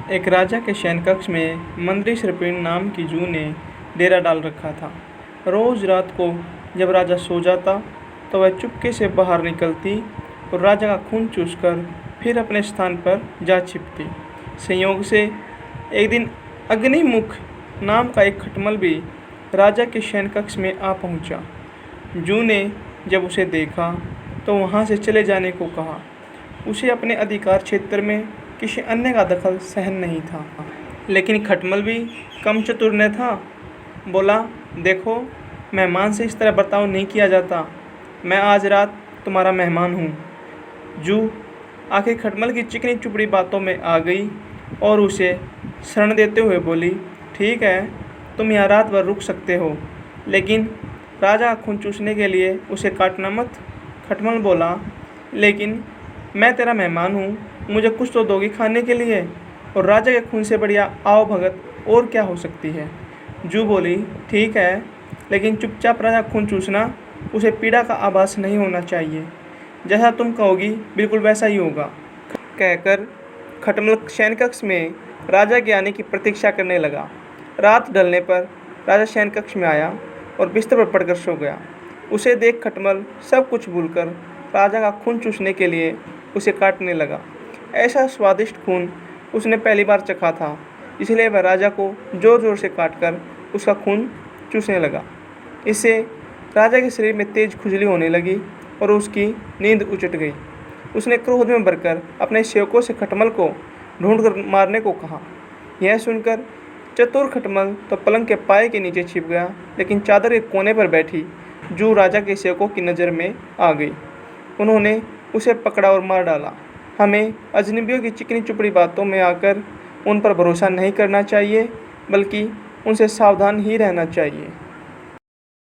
एक राजा के शयन कक्ष में मंत्री शृपिण नाम की जूह ने डेरा डाल रखा था। रोज रात को जब राजा सो जाता तो वह चुपके से बाहर निकलती और राजा का खून चूसकर फिर अपने स्थान पर जा छिपती। संयोग से एक दिन अग्निमुख नाम का एक खटमल भी राजा के शयन कक्ष में आ पहुंचा। जूह ने जब उसे देखा तो वहां से चले जाने को कहा। उसे अपने अधिकार क्षेत्र में किसी अन्य का दखल सहन नहीं था। लेकिन खटमल भी कम चतुर न था। बोला, देखो, मेहमान से इस तरह बर्ताव नहीं किया जाता। मैं आज रात तुम्हारा मेहमान हूँ। जूह आखिर खटमल की चिकनी चुपड़ी बातों में आ गई और उसे शरण देते हुए बोली, ठीक है, तुम यहाँ रात भर रुक सकते हो, लेकिन राजा का खून चूसने के लिए उसे काटना मत। खटमल बोला, लेकिन मैं तेरा मेहमान हूँ, मुझे कुछ तो दोगी खाने के लिए, और राजा के खून से बढ़िया आओ भगत और क्या हो सकती है। जूह बोली, ठीक है, लेकिन चुपचाप राजा खून चूसना, उसे पीड़ा का आभास नहीं होना चाहिए। जैसा तुम कहोगी बिल्कुल वैसा ही होगा। कहकर खटमल शयन कक्ष में राजा के आने की प्रतीक्षा करने लगा। रात ढलने पर राजा शयन कक्ष में आया और बिस्तर पर पड़कर सो गया। उसे देख खटमल सब कुछ भूलकर राजा का खून चूसने के लिए उसे काटने लगा। ऐसा स्वादिष्ट खून उसने पहली बार चखा था, इसलिए वह राजा को जोर जोर से काटकर उसका खून चूसने लगा। इससे राजा के शरीर में तेज खुजली होने लगी और उसकी नींद उचट गई। उसने क्रोध में भरकर अपने सेवकों से खटमल को ढूंढकर मारने को कहा। यह सुनकर चतुर खटमल तो पलंग के पाए के नीचे छिप गया, लेकिन चादर के कोने पर बैठी जूह राजा के सेवकों की नज़र में आ गई। उन्होंने उसे पकड़ा और मार डाला। हमें अजनबियों की चिकनी चुपड़ी बातों में आकर उन पर भरोसा नहीं करना चाहिए, बल्कि उनसे सावधान ही रहना चाहिए।